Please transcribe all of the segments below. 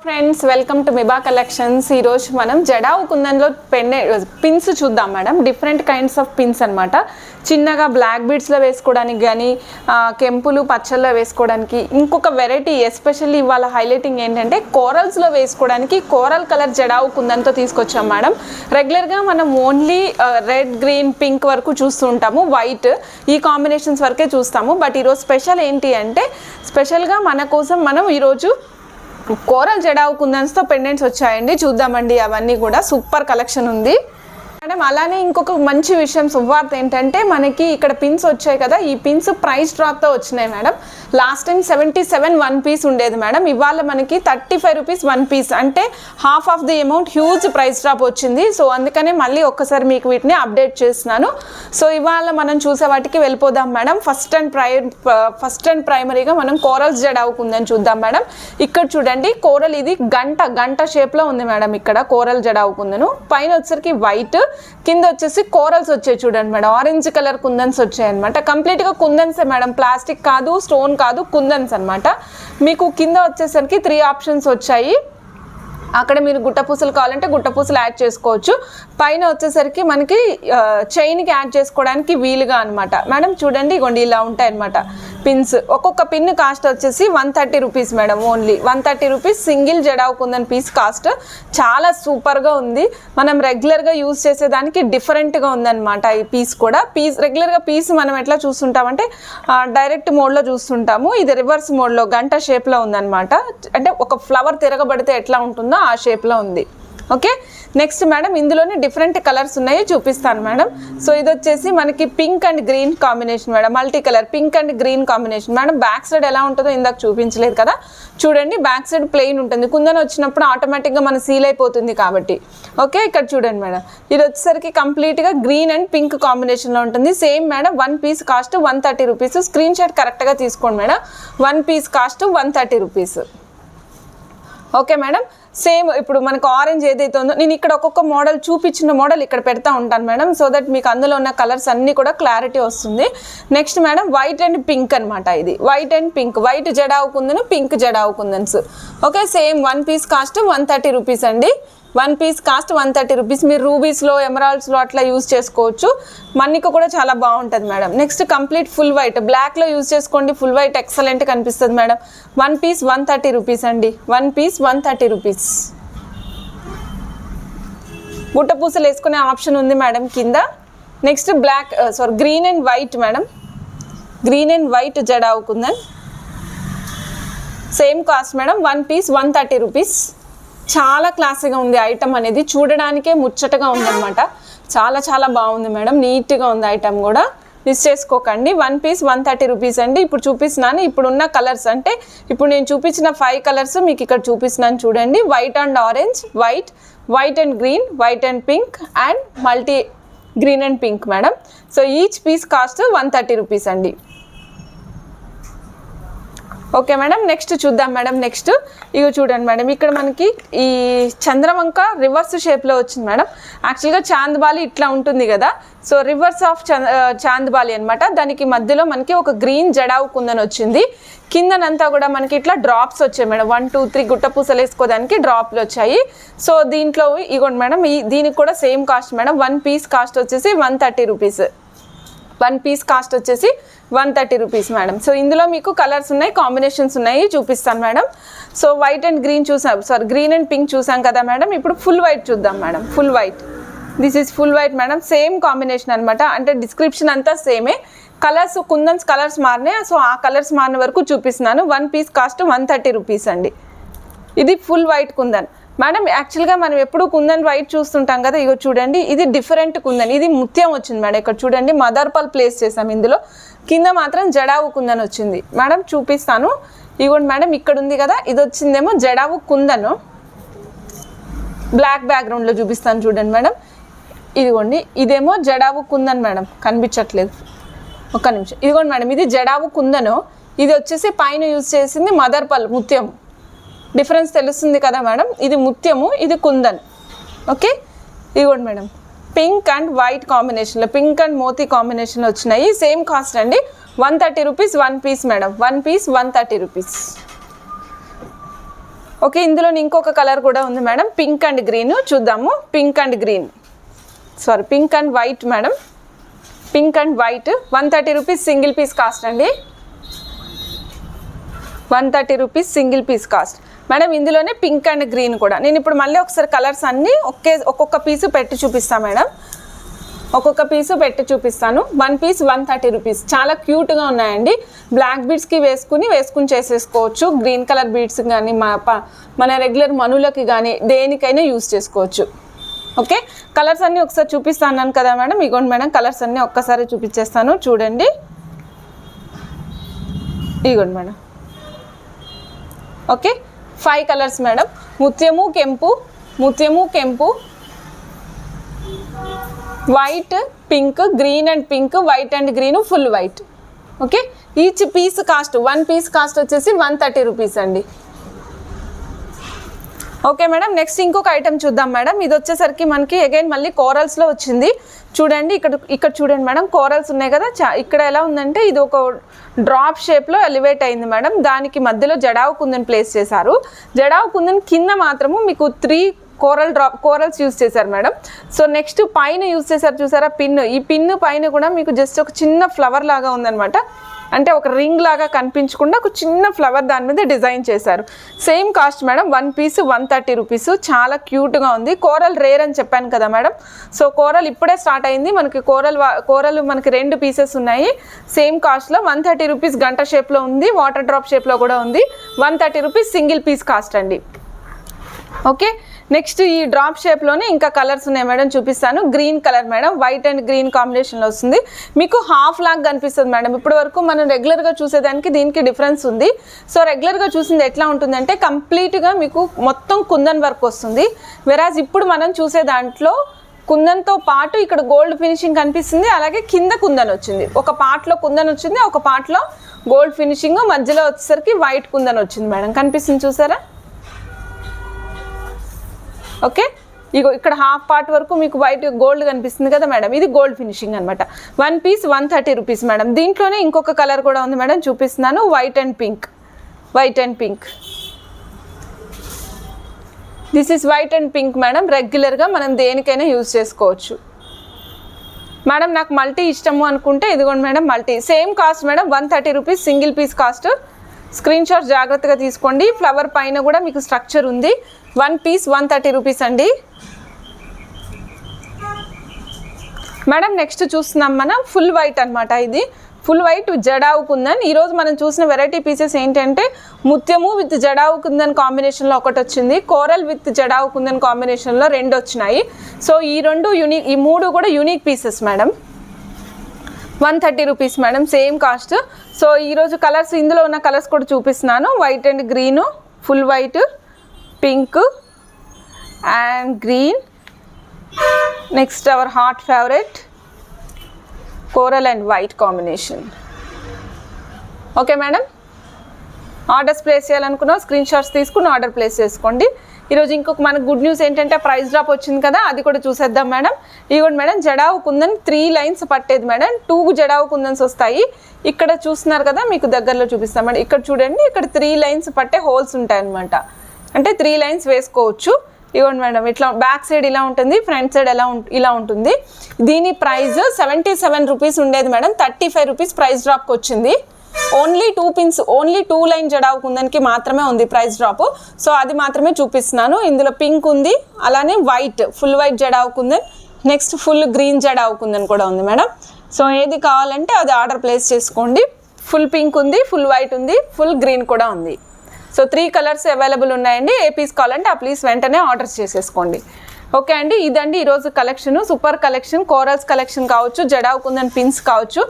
Friends welcome to Miba collections. ఈరోజు మనం జడావు కుందన్లో పిన్స్ చూద్దాం madam. Different kinds of pins అనమాట. చిన్నగా బ్లాక్ బీడ్స్లో వేసుకోవడానికి కానీ కెంపులు పచ్చల్లో వేసుకోవడానికి ఇంకొక వెరైటీ ఎస్పెషల్లీ ఇవాళ హైలైటింగ్ ఏంటంటే కోరల్స్లో వేసుకోవడానికి కోరల్ కలర్ జడావు కుందన్తో తీసుకొచ్చాం మేడం. రెగ్యులర్గా మనం ఓన్లీ రెడ్ గ్రీన్ పింక్ వరకు చూస్తూ ఉంటాము, వైట్ ఈ కాంబినేషన్స్ వరకే చూస్తాము. బట్ ఈరోజు స్పెషల్ ఏంటి అంటే స్పెషల్గా మన కోసం మనం ఈరోజు కోరల్ జడావు కుందన్స్తో పెండెంట్స్ వచ్చాయండి. చూద్దామండి, అవన్నీ కూడా సూపర్ కలెక్షన్ ఉంది మేడం. అలానే ఇంకొక మంచి విషయం శుభవార్త ఏంటంటే మనకి ఇక్కడ పిన్స్ వచ్చాయి కదా, ఈ పిన్స్ ప్రైస్ డ్రాప్తో వచ్చినాయి మేడం. లాస్ట్ టైం 77 1 పీస్ ఉండేది మేడం, ఇవాళ మనకి 35 రూపీస్ 1 పీస్, అంటే half of the amount huge price drop వచ్చింది. సో అందుకనే మళ్ళీ ఒక్కసారి మీకు వీటిని అప్డేట్ చేస్తున్నాను. సో ఇవాళ మనం చూసే వాటికి వెళ్ళిపోదాం మేడం. ఫస్ట్ అండ్ ప్రైమరీగా మనం కోరల్స్ జడావు కుందన్ చూద్దాం మేడం. ఇక్కడ చూడండి, కోరల్ ఇది గంట షేప్లో ఉంది మేడం. ఇక్కడ కోరల్ జడావు కుందను పైన వచ్చేసరికి వైట్, కింద వచ్చేసి కోరల్స్ వచ్చాయి చూడండి మేడం. ఆరెంజ్ కలర్ కుందన్స్ వచ్చాయి అనమాట. కంప్లీట్గా కుందన్సే మేడం, ప్లాస్టిక్ కాదు, స్టోన్ కాదు, కుందన్స్ అనమాట. మీకు కింద వచ్చేసరికి 3 ఆప్షన్స్ వచ్చాయి. అక్కడ మీరు గుట్టపూసలు కావాలంటే గుట్టపూసలు యాడ్ చేసుకోవచ్చు. పైన వచ్చేసరికి మనకి చైన్కి యాడ్ చేసుకోవడానికి వీలుగా అనమాట మేడం. చూడండి, ఇగోండి ఇలా ఉంటాయి అనమాట పిన్స్. ఒక్కొక్క పిన్ కాస్ట్ వచ్చేసి 130 rupees madam. Only 130 rupees single jadau kundan piece cost. చాలా సూపర్గా ఉంది. మనం రెగ్యులర్గా యూజ్ చేసేదానికి డిఫరెంట్గా ఉందన్నమాట ఈ పీస్ కూడా. రెగ్యులర్గా పీస్ మనం ఎట్లా చూస్తుంటామంటే డైరెక్ట్ మోడ్లో చూస్తుంటాము. ఇది రివర్స్ మోడ్లో గంట షేప్లో ఉందన్నమాట. అంటే ఒక ఫ్లవర్ తిరగబడితే ఎట్లా ఉంటుందో ఆ షేప్లో ఉంది. ఓకే, నెక్స్ట్ మేడం ఇందులోనే డిఫరెంట్ కలర్స్ ఉన్నాయి, చూపిస్తాను మేడం. సో ఇది వచ్చేసి మనకి pink and green combination madam. Multi colour pink and green combination madam. Back side ఎలా ఉంటుందో ఇందాక చూపించలేదు కదా, చూడండి బ్యాక్ సైడ్ ప్లెయిన్ ఉంటుంది. కుందన్ వచ్చినప్పుడు ఆటోమేటిక్గా మన సీల్ అయిపోతుంది కాబట్టి. ఓకే, ఇక్కడ చూడండి మేడం, ఇది వచ్చేసరికి కంప్లీట్గా గ్రీన్ అండ్ పింక్ కాంబినేషన్లో ఉంటుంది. Same madam, 1 piece cost 130 rupees. Screen shot కరెక్ట్గా తీసుకోండి madam. 1 piece cost 130 rupees. Okay madam. Same ఇప్పుడు మనకు ఆరెంజ్ ఏదైతే ఉందో, నేను ఇక్కడ ఒక్కొక్క మోడల్ చూపించిన మోడల్ ఇక్కడ పెడతా ఉంటాను మేడం, సో దట్ మీకు అందులో ఉన్న కలర్స్ అన్నీ కూడా క్లారిటీ వస్తుంది. Next madam white and pink అనమాట. ఇది white and pink, white jadau kundan, pink jadau kundans. Okay, same 1 piece cost 130 rupees అండి. 1 పీస్ కాస్ట్ 130 రూపీస్. మీరు రూబీస్లో ఎమరాల్డ్స్లో అట్లా యూజ్ చేసుకోవచ్చు. మన్నిక కూడా చాలా బాగుంటుంది madam. Next complete full white, బ్లాక్లో యూజ్ చేసుకోండి. ఫుల్ వైట్ ఎక్సలెంట్ కనిపిస్తుంది మేడం. 1 పీస్ 130 రూపీస్ అండి. 1 పీస్ 130 రూపీస్. గుట్ట పూసలు వేసుకునే ఆప్షన్ ఉంది మేడం కింద. Next green and white madam. Green and white jadau kundan same cost madam. 1 piece 130 rupees. చాలా క్లాసీగా ఉంది ఐటమ్ అనేది, చూడడానికే ముచ్చటగా ఉందన్నమాట. చాలా చాలా బాగుంది మేడం, నీట్గా ఉంది ఐటమ్ కూడా. మిస్ చేసుకోకండి. 1 పీస్ 130 రూపీస్ అండి. ఇప్పుడు చూపిస్తున్నాను, ఇప్పుడున్న కలర్స్ అంటే ఇప్పుడు నేను చూపించిన 5 కలర్స్ మీకు ఇక్కడ చూపిస్తున్నాను చూడండి. White and orange, white and green, white and pink and multi green and pink madam. So each piece cost 130 rupees అండి. ఓకే మేడం, నెక్స్ట్ చూద్దాం మేడం. నెక్స్ట్ ఇవి చూడండి మేడం, ఇక్కడ మనకి ఈ చంద్రవంక రివర్స్ షేప్లో వచ్చింది మేడం. యాక్చువల్గా చాంద్బాలి ఇట్లా ఉంటుంది కదా, సో రివర్స్ ఆఫ్ చాంద్బాలి అనమాట. దానికి మధ్యలో మనకి ఒక గ్రీన్ జడావు కుందన్ వచ్చింది. కిందనంతా కూడా మనకి ఇట్లా డ్రాప్స్ వచ్చాయి మేడం. 1 2 3 గుట్ట పూసలు వేసుకోవడానికి డ్రాప్లు వచ్చాయి. సో దీంట్లో ఇగోండి మేడం, దీనికి కూడా same cost madam. 1 piece cost వచ్చేసి 130 రూపీస్. 1 పీస్ కాస్ట్ వచ్చేసి 130 రూపీస్ మేడం. సో ఇందులో మీకు కలర్స్ ఉన్నాయి, కాంబినేషన్స్ ఉన్నాయి, చూపిస్తాను madam. So white and green green and pink చూసాం కదా మేడం. ఇప్పుడు ఫుల్ వైట్ చూద్దాం madam. Full white, this is full white madam. Same combination అనమాట. అంటే డిస్క్రిప్షన్ అంతా సేమే, కలర్స్ కుందన్స్ కలర్స్ మారినాయి. సో ఆ కలర్స్ మారిన వరకు చూపిస్తున్నాను. 1 పీస్ కాస్ట్ 130 రూపీస్ అండి. ఇది ఫుల్ వైట్ కుందన్ మేడం. యాక్చువల్గా మనం ఎప్పుడు కుందన్ వైట్ చూస్తుంటాం కదా, ఇగో చూడండి ఇది డిఫరెంట్ కుందన్. ఇది ముత్యం వచ్చింది మేడం. ఇక్కడ చూడండి మదర్ పల్ ప్లేస్ చేసాం ఇందులో. కింద మాత్రం జడావు కుందన్ వచ్చింది మేడం. చూపిస్తాను, ఇగోండి మేడం, ఇక్కడ ఉంది కదా, ఇది వచ్చిందేమో జడావు కుందను. బ్లాక్ బ్యాక్గ్రౌండ్లో చూపిస్తాను చూడండి మేడం. ఇదిగోండి, ఇదేమో జడావు కుందన్ మేడం. కనిపించట్లేదు, ఒక్క నిమిషం. ఇదిగోండి మేడం, ఇది జడావు కుందను. ఇది వచ్చేసి పైన యూజ్ చేసింది మదర్ పల్ ముత్యం. డిఫరెన్స్ తెలుస్తుంది కదా మేడం. ఇది ముత్యము, ఇది కుందన్. ఓకే, ఇదిగోండి మేడం, పింక్ అండ్ వైట్ కాంబినేషన్లో, పింక్ అండ్ మోతీ కాంబినేషన్లో వచ్చినాయి. సేమ్ కాస్ట్ అండి. 130 rupees 1 piece madam. 1 piece 130 rupees. Okay, ఇందులో ఇంకొక కలర్ కూడా ఉంది మేడం, పింక్ అండ్ గ్రీన్. చూద్దాము. Pink and green, sorry pink and white madam, pink and white. 130 rupees single piece cost అండి, 130 rupees single piece cost madam. ఇందులోనే pink and green కూడా. నేను ఇప్పుడు మళ్ళీ ఒకసారి కలర్స్ అన్నీ ఒక్కొక్క పీసు పెట్టి చూపిస్తాను మేడం, ఒక్కొక్క పీసు పెట్టి చూపిస్తాను. 1 పీస్ 130 రూపీస్. చాలా క్యూట్గా ఉన్నాయండి. బ్లాక్ బీడ్స్కి వేసుకుని చేసేసుకోవచ్చు. గ్రీన్ కలర్ బీడ్స్ కానీ మన రెగ్యులర్ మనులకి కానీ దేనికైనా యూస్ చేసుకోవచ్చు. ఓకే, కలర్స్ అన్నీ ఒకసారి చూపిస్తాను కదా మేడం. ఇగోండి మేడం, కలర్స్ అన్నీ ఒక్కసారి చూపించేస్తాను చూడండి. ఇగోండి మేడం. Okay, 5 colours madam. ముత్యము కెంపు, white, pink, green and pink, white and green, full white. Okay, each piece cost 1 piece cost వచ్చేసి 130 రూపీస్ అండి. ఓకే మేడం, నెక్స్ట్ ఇంకొక ఐటమ్ చూద్దాం మేడం. ఇది వచ్చేసరికి మనకి అగైన్ మళ్ళీ కోరల్స్లో వచ్చింది. చూడండి, ఇక్కడ చూడండి మేడం, కోరల్స్ ఉన్నాయి కదా. ఇక్కడ ఎలా ఉందంటే ఇది ఒక డ్రాప్ షేప్లో ఎలివేట్ అయింది మేడం. దానికి మధ్యలో జడావు కుందన్ ప్లేస్ చేశారు. జడావు కుందన్ కింద మాత్రము మీకు 3 కోరల్స్ యూజ్ చేశారు మేడం. సో నెక్స్ట్ పైన యూజ్ చేశారు చూసారా పిన్. ఈ పిన్ పైన కూడా మీకు జస్ట్ ఒక చిన్న ఫ్లవర్ లాగా ఉందన్నమాట. అంటే ఒక రింగ్ లాగా కనిపించకుండా ఒక చిన్న ఫ్లవర్ దాని మీద డిజైన్ చేశారు. Same cost madam, 1 piece 130 rupees. చాలా క్యూట్గా ఉంది. కోరల్ రేర్ అని చెప్పాను కదా మేడం. సో కోరల్ ఇప్పుడే స్టార్ట్ అయింది మనకి. కోరల్ మనకి 2 పీసెస్ ఉన్నాయి. సేమ్ కాస్ట్లో 130 రూపీస్. గంట షేప్లో ఉంది, వాటర్ డ్రాప్ షేప్లో కూడా ఉంది. 130 రూపీస్ సింగిల్ పీస్ కాస్ట్ అండి. ఓకే, నెక్స్ట్ ఈ డ్రాప్ షేప్లోనే ఇంకా కలర్స్ ఉన్నాయి మేడం, చూపిస్తాను. Green colour madam, white and green కాంబినేషన్లో వస్తుంది. మీకు హాఫ్ లాగా కనిపిస్తుంది మేడం. ఇప్పటి వరకు మనం రెగ్యులర్గా చూసేదానికి దీనికి డిఫరెన్స్ ఉంది. సో రెగ్యులర్గా చూసింది ఎట్లా ఉంటుందంటే కంప్లీట్గా మీకు మొత్తం కుందన్ వర్క్ వస్తుంది. వెరాజ్ ఇప్పుడు మనం చూసే దాంట్లో కుందన్తో పాటు ఇక్కడ గోల్డ్ ఫినిషింగ్ కనిపిస్తుంది. అలాగే కింద కుందన్ వచ్చింది. ఒక పార్ట్లో కుందన్ వచ్చింది, ఒక పార్ట్లో గోల్డ్ ఫినిషింగ్, మధ్యలో వచ్చేసరికి వైట్ కుందన్ వచ్చింది మేడం. కనిపిస్తుంది చూసారా. ఓకే, ఇగో ఇక్కడ హాఫ్ పార్ట్ వరకు మీకు వైట్ గోల్డ్ కనిపిస్తుంది కదా మేడం. ఇది గోల్డ్ ఫినిషింగ్ అనమాట. 1 పీస్ 130 రూపీస్ మేడం. దీంట్లోనే ఇంకొక కలర్ కూడా ఉంది మేడం, చూపిస్తున్నాను. White and pink. This is white and pink madam. రెగ్యులర్గా మనం దేనికైనా యూజ్ చేసుకోవచ్చు మేడం. నాకు మల్టీ ఇష్టము అనుకుంటే ఇదిగోండి madam, multi. Same cost madam, 130 rupees single piece cost. Screen shot జాగ్రత్తగా తీసుకోండి. ఫ్లవర్ పైన కూడా మీకు స్ట్రక్చర్ ఉంది. 1 పీస్ 130 రూపీస్ అండి మేడం. నెక్స్ట్ చూస్తున్నాం మనం ఫుల్ వైట్ అనమాట. ఇది ఫుల్ వైట్ జడావు కుందన్. ఈరోజు మనం చూసిన వెరైటీ పీసెస్ ఏంటంటే ముత్యము విత్ జడావు కుందన్ కాంబినేషన్లో ఒకటి వచ్చింది, కోరల్ విత్ జడావు కుందన్ కాంబినేషన్లో 2 వచ్చినాయి. సో ఈ 3 కూడా unique pieces madam. 130 rupees madam, same cost. So ఈరోజు కలర్స్, ఇందులో ఉన్న కలర్స్ కూడా చూపిస్తున్నాను. White and green, full white, pink and green. Next our hot favourite coral and white combination. Okay madam, orders place చేయాలనుకున్నా screen shots తీసుకుని order place చేసుకోండి. ఈరోజు ఇంకొక మనకు గుడ్ న్యూస్ ఏంటంటే ప్రైస్ డ్రాప్ వచ్చింది కదా, అది కూడా చూసేద్దాం మేడం. ఇదిగోండి మేడం, జడావు కుందన్ 3 లైన్స్ పట్టేది మేడం. 2 జడావు కుందన్స్ వస్తాయి. ఇక్కడ చూస్తున్నారు కదా, మీకు దగ్గరలో చూపిస్తాం మేడం. ఇక్కడ చూడండి, ఇక్కడ 3 లైన్స్ పట్టే హోల్స్ ఉంటాయి అనమాట. అంటే 3 లైన్స్ వేసుకోవచ్చు. ఇవ్వండి మేడం, ఇట్లా బ్యాక్ సైడ్ ఇలా ఉంటుంది, ఫ్రంట్ సైడ్ ఇలా ఉంటుంది. దీని ప్రైస్ 77 రూపీస్ ఉండేది మేడం, 35 రూపీస్ ప్రైస్ డ్రాప్కి వచ్చింది. Only 2 pins, only 2 line jadau కుందన్కి మాత్రమే ఉంది ప్రైస్ డ్రాప్. సో అది మాత్రమే చూపిస్తున్నాను. ఇందులో పింక్ ఉంది, అలానే white, full white jadau kundan, next full green jadau kundan కూడా ఉంది మేడం. సో ఏది కావాలంటే అది ఆర్డర్ ప్లేస్ చేసుకోండి. ఫుల్ పింక్ ఉంది, ఫుల్ వైట్ ఉంది, ఫుల్ గ్రీన్ కూడా ఉంది. సో 3 కలర్స్ అవైలబుల్ ఉన్నాయండి. ఏ పీస్ కావాలంటే ఆ ప్లీజ్ వెంటనే ఆర్డర్స్ చేసేసుకోండి. ఓకే అండి, ఇదండి ఈరోజు collection. Super collection, corals collection కావచ్చు, జడావు కుందన్ పిన్స్ కావచ్చు.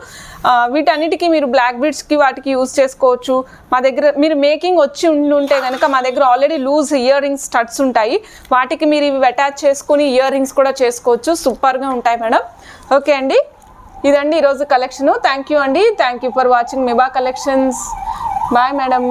వీటన్నిటికీ మీరు బ్లాక్ బీడ్స్కి వాటికి యూజ్ చేసుకోవచ్చు. మా దగ్గర మీరు మేకింగ్ వచ్చి ఉంటే కనుక మా దగ్గర already loose earrings studs ఉంటాయి. వాటికి మీరు ఇవి అటాచ్ చేసుకుని ఇయర్ రింగ్స్ కూడా చేసుకోవచ్చు. సూపర్గా ఉంటాయి మేడం. ఓకే అండి, ఇదండి ఈరోజు కలెక్షను. థ్యాంక్ యూ అండి. Thank you for watching Miba collections. Bye madam.